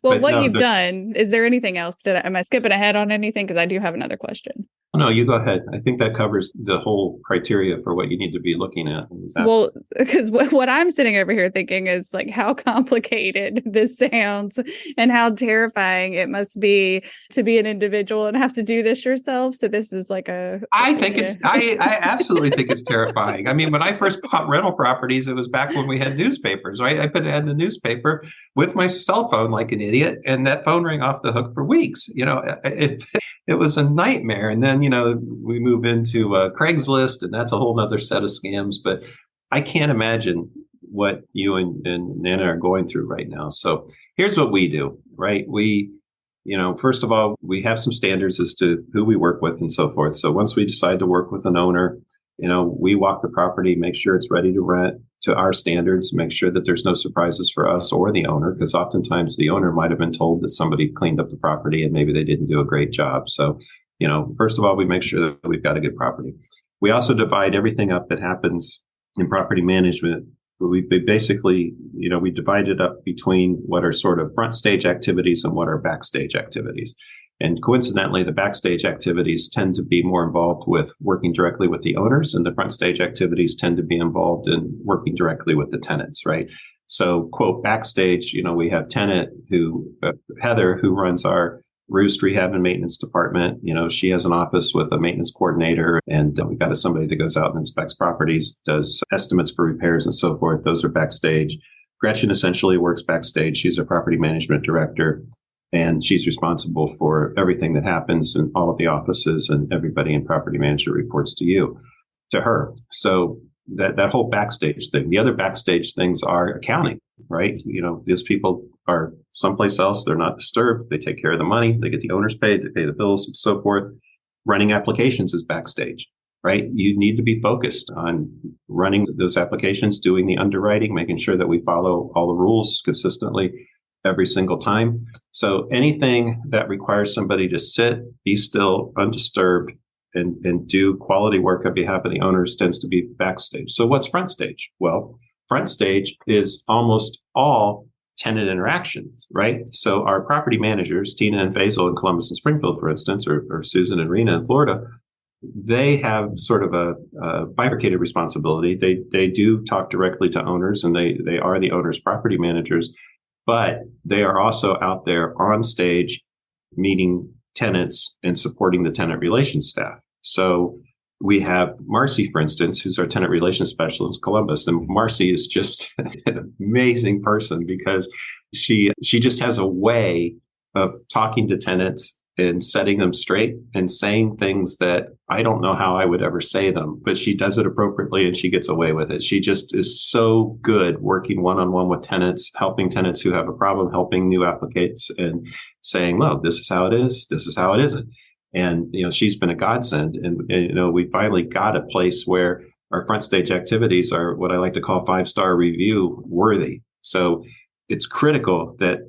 Well, you've done, is there anything else? Am I skipping ahead on anything? Because I do have another question. No, you go ahead. I think that covers the whole criteria for what you need to be looking at. Well, because what I'm sitting over here thinking is like how complicated this sounds and how terrifying it must be to be an individual and have to do this yourself. So this is like I absolutely think it's terrifying. I mean, when I first bought rental properties, it was back when we had newspapers, right? I put it in the newspaper with my cell phone like an idiot, and that phone rang off the hook for weeks. It was a nightmare. And then, we move into Craigslist, and that's a whole nother set of scams. But I can't imagine what you and Nana are going through right now. So here's what we do, right? We, first of all, we have some standards as to who we work with and so forth. So once we decide to work with an owner, we walk the property, make sure it's ready to rent to our standards, make sure that there's no surprises for us or the owner, because oftentimes the owner might have been told that somebody cleaned up the property and maybe they didn't do a great job. So, first of all, we make sure that we've got a good property. We also divide everything up that happens in property management. We basically, we divide it up between what are sort of front stage activities and what are backstage activities. And coincidentally, the backstage activities tend to be more involved with working directly with the owners, and the front stage activities tend to be involved in working directly with the tenants, right? So, quote, backstage, we have tenant Heather, who runs our Roost Rehab and Maintenance Department. She has an office with a maintenance coordinator, and we've got somebody that goes out and inspects properties, does estimates for repairs and so forth. Those are backstage. Gretchen essentially works backstage. She's a property management director. And she's responsible for everything that happens in all of the offices, and everybody in property management reports to her. So that whole backstage thing. The other backstage things are accounting, right? These people are someplace else. They're not disturbed. They take care of the money. They get the owners paid. They pay the bills and so forth. Running applications is backstage, right? You need to be focused on running those applications, doing the underwriting, making sure that we follow all the rules consistently every single time. So anything that requires somebody to sit, be still, undisturbed, and do quality work on behalf of the owners tends to be backstage. So what's front stage? Well, front stage is almost all tenant interactions, right? So our property managers, Tina and Faisal in Columbus and Springfield, for instance, or Susan and Rena in Florida, they have sort of a bifurcated responsibility. They do talk directly to owners, and they are the owners' property managers. But they are also out there on stage meeting tenants and supporting the tenant relations staff. So we have Marcy, for instance, who's our tenant relations specialist in Columbus. And Marcy is just an amazing person because she just has a way of talking to tenants and setting them straight and saying things that I don't know how I would ever say them, but she does it appropriately and she gets away with it. She just is so good working one-on-one with tenants, helping tenants who have a problem, helping new applicants and saying, well, this is how it is. This is how it isn't. And, she's been a godsend. And we finally got a place where our front stage activities are what I like to call 5-star review worthy. So it's critical that,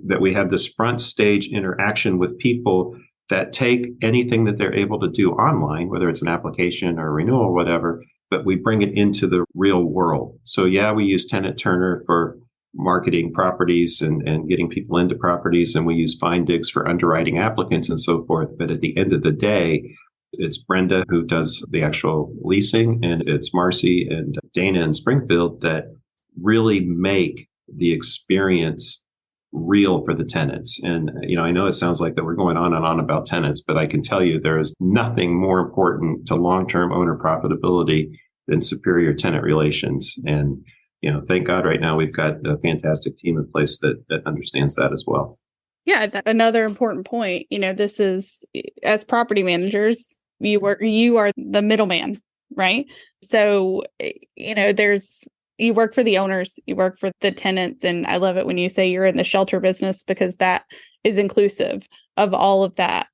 that we have this front stage interaction with people that take anything that they're able to do online, whether it's an application or a renewal or whatever, but we bring it into the real world. So yeah, we use Tenant Turner for marketing properties and getting people into properties, and we use Findigs for underwriting applicants and so forth. But at the end of the day, it's Brenda who does the actual leasing, and it's Marcy and Dana in Springfield that really make the experience real for the tenants. And, I know it sounds like that we're going on and on about tenants, but I can tell you there is nothing more important to long-term owner profitability than superior tenant relations. And, thank God right now we've got a fantastic team in place that understands that as well. Yeah, another important point, this is, as property managers, you are the middleman, right? So, you work for the owners, you work for the tenants. And I love it when you say you're in the shelter business, because that is inclusive of all of that.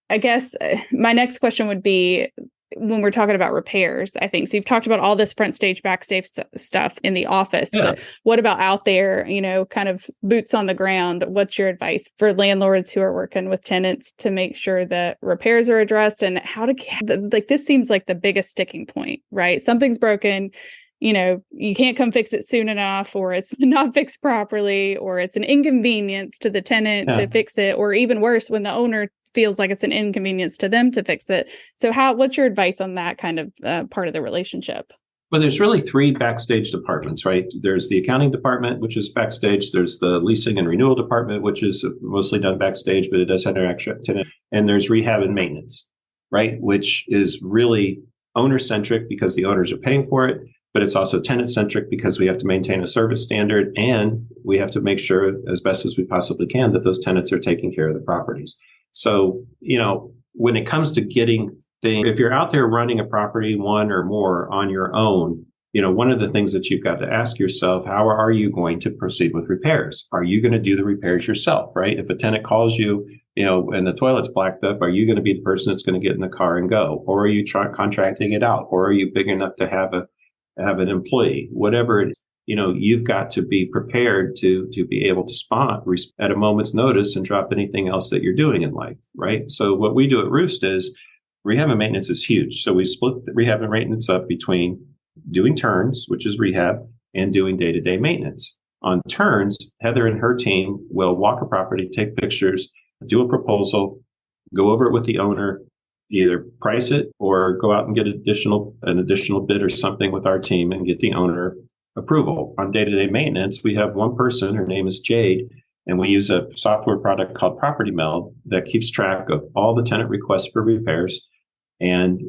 I guess my next question would be, when we're talking about repairs, I think, so you've talked about all this front stage, backstage stuff in the office, but what about out there, kind of boots on the ground? What's your advice for landlords who are working with tenants to make sure that repairs are addressed, and how to, this seems like the biggest sticking point, right? Something's broken, you can't come fix it soon enough, or it's not fixed properly, or it's an inconvenience to the tenant to fix it, or even worse, when the owner feels like it's an inconvenience to them to fix it. So what's your advice on that kind of part of the relationship? Well, there's really three backstage departments, right? There's the accounting department, which is backstage. There's the leasing and renewal department, which is mostly done backstage, but it does have interaction. And there's rehab and maintenance, right? Which is really owner-centric because the owners are paying for it, but it's also tenant-centric because we have to maintain a service standard, and we have to make sure as best as we possibly can that those tenants are taking care of the properties. So, when it comes to getting things, if you're out there running a property, one or more on your own, one of the things that you've got to ask yourself, how are you going to proceed with repairs? Are you going to do the repairs yourself, right? If a tenant calls you, and the toilet's blacked up, are you going to be the person that's going to get in the car and go? Or are you contracting it out? Or are you big enough to have an employee? Whatever it is, you've got to be prepared to be able to spot at a moment's notice and drop anything else that you're doing in life, right? So what we do at Roost is rehab and maintenance is huge. So we split the rehab and maintenance up between doing turns, which is rehab, and doing day-to-day maintenance. On turns, Heather and her team will walk a property, take pictures, do a proposal, go over it with the owner, either price it or go out and get an additional bid or something with our team and get the owner approval. On day-to-day maintenance, we have one person, her name is Jade, and we use a software product called Property Meld that keeps track of all the tenant requests for repairs. And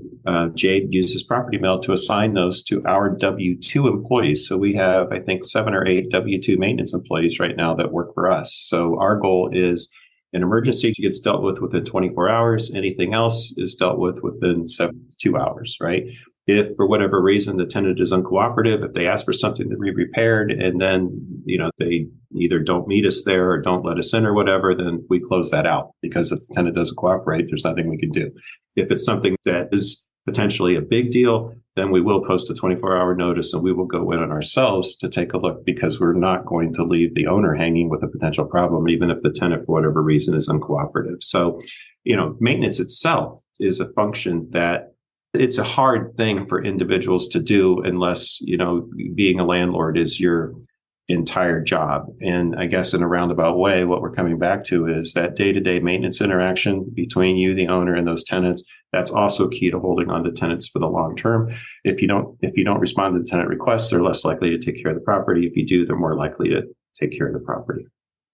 Jade uses Property Meld to assign those to our W-2 employees. So we have, I think, 7 or 8 W-2 maintenance employees right now that work for us. So our goal is an emergency gets dealt with within 24 hours. Anything else is dealt with within 72 hours, right? If for whatever reason the tenant is uncooperative, if they ask for something to be repaired and then, they either don't meet us there or don't let us in or whatever, then we close that out, because if the tenant doesn't cooperate, there's nothing we can do. If it's something that is potentially a big deal, then we will post a 24-hour notice and we will go in on ourselves to take a look, because we're not going to leave the owner hanging with a potential problem, even if the tenant, for whatever reason, is uncooperative. So, maintenance itself is a function that it's a hard thing for individuals to do unless, being a landlord is your entire job. And I guess in a roundabout way, what we're coming back to is that day-to-day maintenance interaction between you, the owner, and those tenants. That's also key to holding on to tenants for the long term. If you don't respond to the tenant requests, they're less likely to take care of the property. If you do, they're more likely to take care of the property.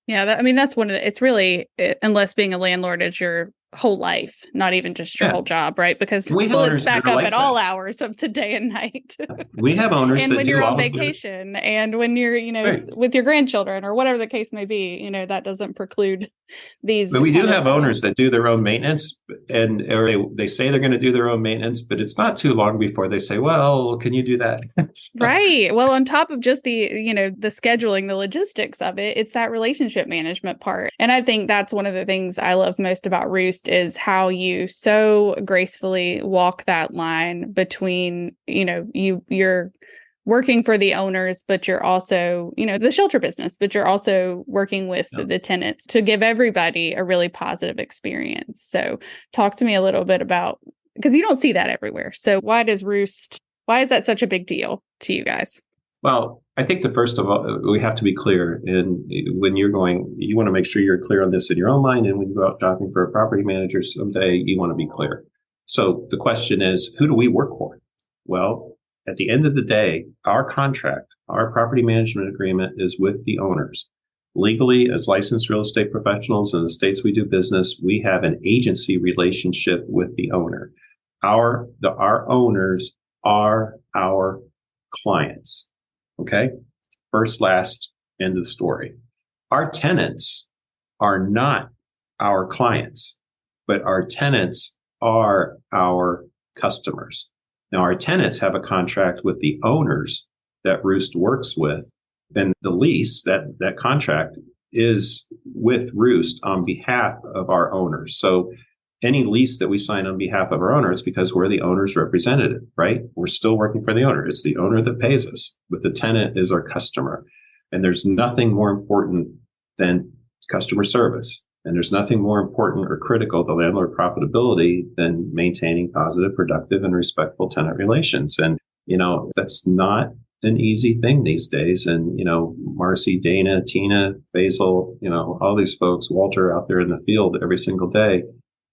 Yeah, that's one of it's really, unless being a landlord is your whole life, not even just your whole job, right? Because bullets stack up at all hours of the day and night. We have owners and that when do you're on all vacation and when you're, right. with your grandchildren or whatever the case may be, that doesn't preclude these. But we do have owners that do their own maintenance, or they say they're going to do their own maintenance, but it's not too long before they say, well, can you do that? Right. Well, on top of just the, the scheduling, the logistics of it, it's that relationship management part. And I think that's one of the things I love most about Roost is how you so gracefully walk that line between, you're working for the owners, but you're also, the shelter business, but you're also working with the tenants to give everybody a really positive experience. So talk to me a little bit about, because you don't see that everywhere. So why is that such a big deal to you guys? Well, I think first of all, we have to be clear. And when you want to make sure you're clear on this in your own mind. And when you go out shopping for a property manager someday, you want to be clear. So the question is, who do we work for? Well, at the end of the day, our contract, our property management agreement is with the owners. Legally, as licensed real estate professionals in the states we do business, we have an agency relationship with the owner. Our owners are our clients. Okay? First, last, end of the story. Our tenants are not our clients, but our tenants are our customers. Now, our tenants have a contract with the owners that Roost works with, and the lease, that contract is with Roost on behalf of our owners. So any lease that we sign on behalf of our owner, it's because we're the owner's representative, right? We're still working for the owner. It's the owner that pays us, but the tenant is our customer. And there's nothing more important than customer service. And there's nothing more important or critical to landlord profitability than maintaining positive, productive, and respectful tenant relations. And, that's not an easy thing these days. And, Marcy, Dana, Tina, Basil, all these folks, Walter out there in the field every single day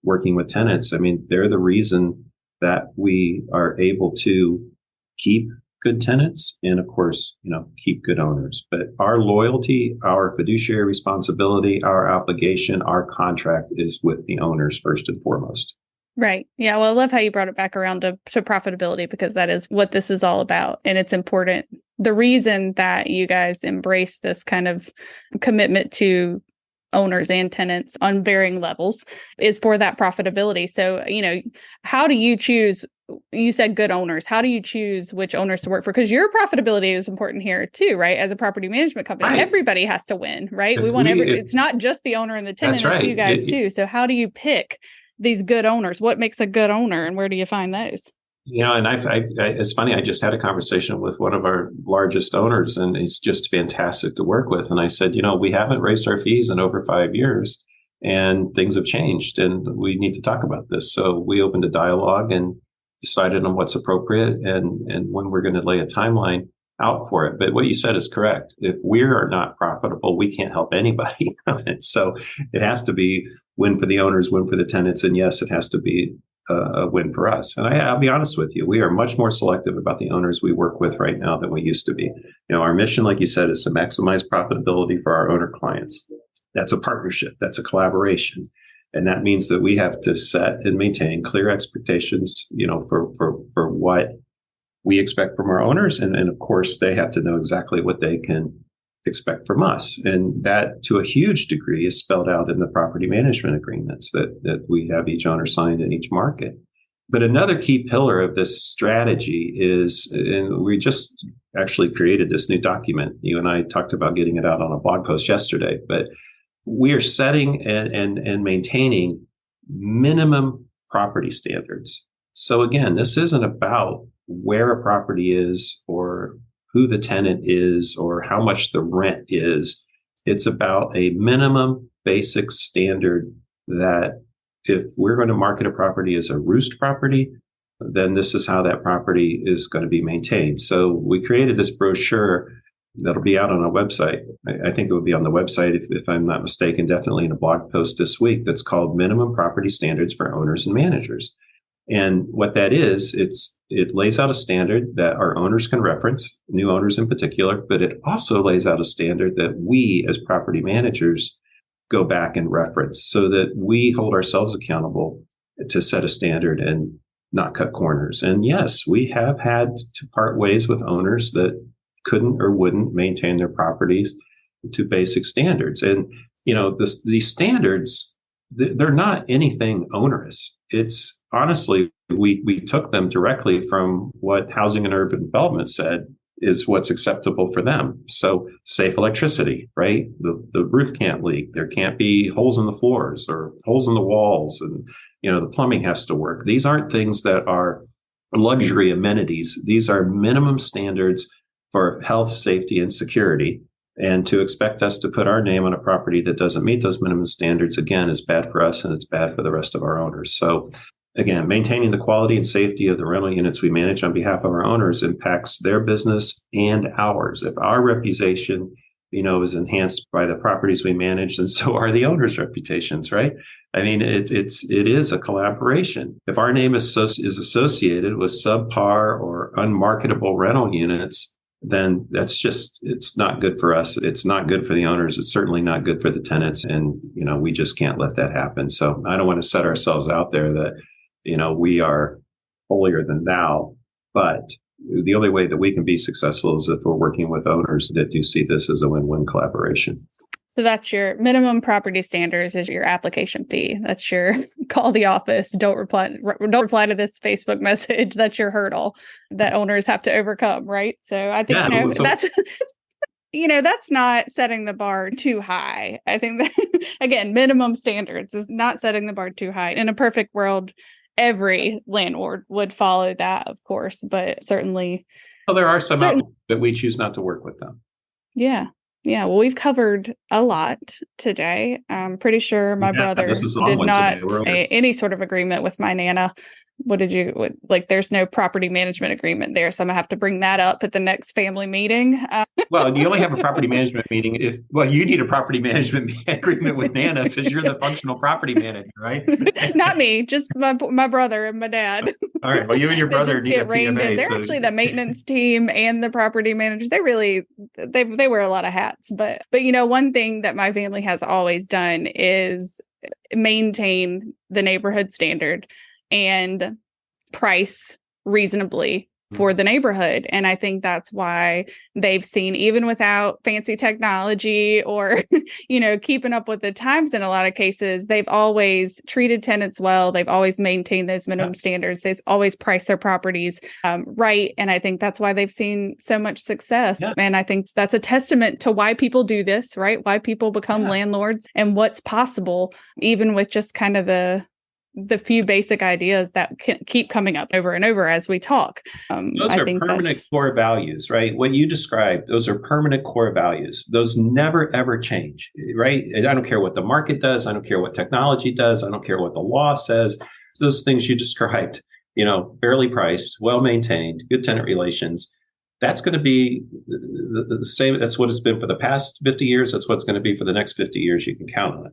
working with tenants. I mean, they're the reason that we are able to keep good tenants and, of course, keep good owners. But our loyalty, our fiduciary responsibility, our obligation, our contract is with the owners first and foremost. Right. Yeah. Well, I love how you brought it back around to profitability, because that is what this is all about. And it's important. The reason that you guys embrace this kind of commitment to owners and tenants on varying levels is for that profitability. So, how do you choose? You said good owners. How do you choose which owners to work for? Because your profitability is important here too, right? As a property management company, right. Everybody has to win, right? It's not just the owner and the tenant, right. It's you guys too. So how do you pick these good owners? What makes a good owner, and where do you find those? And it's funny. I just had a conversation with one of our largest owners, and he's just fantastic to work with. And I said, we haven't raised our fees in over 5 years, and things have changed, and we need to talk about this. So we opened a dialogue and decided on what's appropriate and when we're going to lay a timeline out for it. But what you said is correct. If we're not profitable, we can't help anybody. So it has to be win for the owners, win for the tenants, and yes, it has to be a win for us. And I'll be honest with you, we are much more selective about the owners we work with right now than we used to be. Our mission, like you said, is to maximize profitability for our owner clients. That's a partnership. That's a collaboration. And that means that we have to set and maintain clear expectations, for what we expect from our owners. And of course, they have to know exactly what they can expect from us. And that, to a huge degree, is spelled out in the property management agreements that we have each owner signed in each market. But another key pillar of this strategy is, and we just actually created this new document. You and I talked about getting it out on a blog post yesterday, but we are setting and maintaining minimum property standards. So again, this isn't about where a property is or who the tenant is or how much the rent is. It's about a minimum basic standard that if we're going to market a property as a Roost property, then this is how that property is going to be maintained. So we created this brochure that'll be out on our website. I think it will be on the website, if I'm not mistaken, definitely in a blog post this week, that's called Minimum Property Standards for Owners and Managers. And what that is, it lays out a standard that our owners can reference, new owners in particular, but it also lays out a standard that we as property managers go back and reference so that we hold ourselves accountable to set a standard and not cut corners. And yes, we have had to part ways with owners that couldn't or wouldn't maintain their properties to basic standards. And, these standards, they're not anything onerous. It's honestly, we took them directly from what Housing and Urban Development said is what's acceptable for them. So safe electricity, right? The roof can't leak. There can't be holes in the floors or holes in the walls. And, the plumbing has to work. These aren't things that are luxury amenities. These are minimum standards for health, safety, and security. And to expect us to put our name on a property that doesn't meet those minimum standards, again, is bad for us and it's bad for the rest of our owners. So again, maintaining the quality and safety of the rental units we manage on behalf of our owners impacts their business and ours. If our reputation, is enhanced by the properties we manage, and so are the owners' reputations, right? I mean, it is a collaboration. If our name is associated with subpar or unmarketable rental units, then it's not good for us. It's not good for the owners. It's certainly not good for the tenants. And, we just can't let that happen. So I don't want to set ourselves out there that, we are holier than thou, but the only way that we can be successful is if we're working with owners that do see this as a win-win collaboration. So that's your minimum property standards is your application fee. That's your call the office. Don't reply to this Facebook message. That's your hurdle that owners have to overcome, right? So I think that's that's not setting the bar too high. I think that again, minimum standards is not setting the bar too high. In a perfect world, every landlord would follow that, of course, but certainly. Well, there are some out there that we choose not to work with them. Yeah. Yeah, well, we've covered a lot today. I'm pretty sure my brother did not say any sort of agreement with my Nana. What did you like? There's no property management agreement there, so I'm gonna have to bring that up at the next family meeting. Well, you only have a property management meeting you need a property management agreement with Nana because you're the functional property manager, right? Not me, just my brother and my dad. All right. Well, you and your brother need a PMA. They're actually the maintenance team and the property manager. They wear a lot of hats. But one thing that my family has always done is maintain the neighborhood standard and price reasonably for the neighborhood. And I think that's why they've seen, even without fancy technology or, keeping up with the times in a lot of cases, they've always treated tenants well. They've always maintained those minimum standards. They've always priced their properties right. And I think that's why they've seen so much success. Yeah. And I think that's a testament to why people do this, right? Why people become landlords and what's possible, even with just kind of the few basic ideas that can keep coming up over and over as we talk. Those are permanent core values, right? What you described, those are permanent core values. Those never, ever change, right? I don't care what the market does. I don't care what technology does. I don't care what the law says. Those things you described, fairly priced, well-maintained, good tenant relations. That's going to be the same. That's what it's been for the past 50 years. That's what it's going to be for the next 50 years. You can count on it.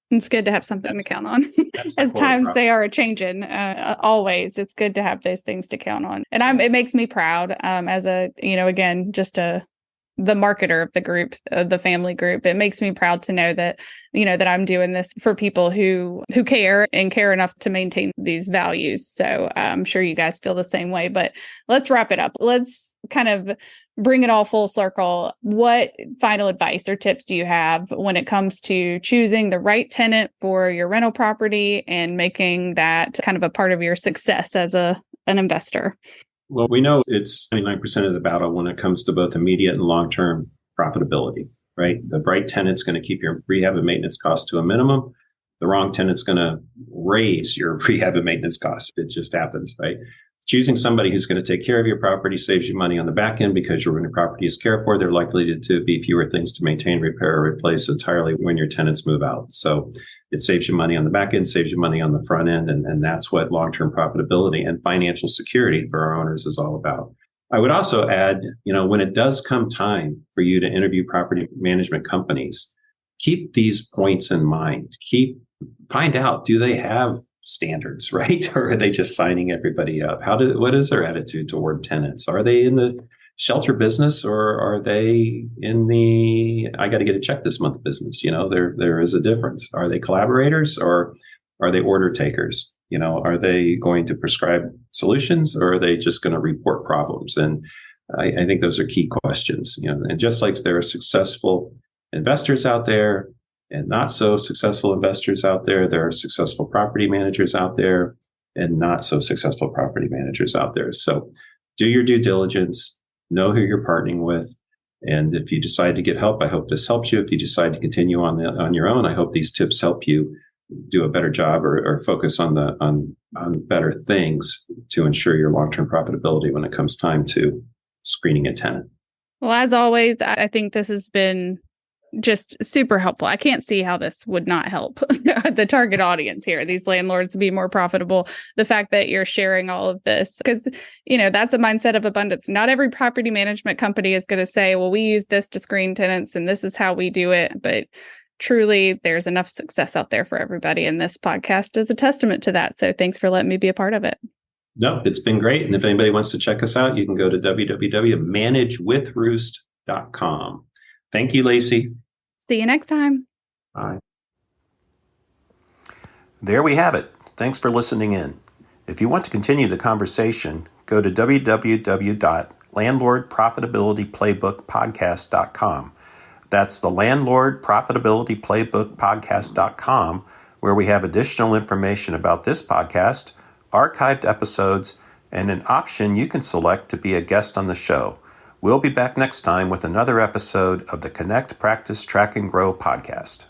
It's good to have something to count on. As times they are changing, always. It's good to have those things to count on. And it makes me proud as a, again, the marketer of the group, the family group. It makes me proud to know that, that I'm doing this for people who care and care enough to maintain these values. So I'm sure you guys feel the same way, but let's wrap it up. Let's kind of bring it all full circle. What final advice or tips do you have when it comes to choosing the right tenant for your rental property and making that kind of a part of your success as an investor? Well, we know it's 99% of the battle when it comes to both immediate and long-term profitability, right? The right tenant's going to keep your rehab and maintenance costs to a minimum. The wrong tenant's going to raise your rehab and maintenance costs. It just happens, right? Choosing somebody who's going to take care of your property saves you money on the back end because when your property is cared for, they're likely to be fewer things to maintain, repair, or replace entirely when your tenants move out. So it saves you money on the back end, saves you money on the front end. And that's what long-term profitability and financial security for our owners is all about. I would also add, when it does come time for you to interview property management companies, keep these points in mind. Find out, do they have standards, right? Or are they just signing everybody up? What is their attitude toward tenants? Are they in the shelter business or are they in the, I got to get a check this month business? There is a difference. Are they collaborators or are they order takers? Are they going to prescribe solutions or are they just going to report problems? And I think those are key questions, and just like there are successful investors out there and not so successful investors out there, there are successful property managers out there and not so successful property managers out there. So do your due diligence, know who you're partnering with. And if you decide to get help, I hope this helps you. If you decide to continue on your own, I hope these tips help you do a better job or focus on better things to ensure your long-term profitability when it comes time to screening a tenant. Well, as always, I think this has been just super helpful. I can't see how this would not help the target audience here, these landlords, to be more profitable. The fact that you're sharing all of this, because, that's a mindset of abundance. Not every property management company is going to say, well, we use this to screen tenants and this is how we do it. But truly, there's enough success out there for everybody. And this podcast is a testament to that. So thanks for letting me be a part of it. No, it's been great. And if anybody wants to check us out, you can go to www.managewithroost.com. Thank you, Laci. See you next time. Bye. There we have it. Thanks for listening in. If you want to continue the conversation, go to www.landlord-profitability-playbook-podcast.com. That's the landlord-profitability-playbook-podcast.com, where we have additional information about this podcast, archived episodes, and an option you can select to be a guest on the show. We'll be back next time with another episode of the Connect, Practice, Track, and Grow podcast.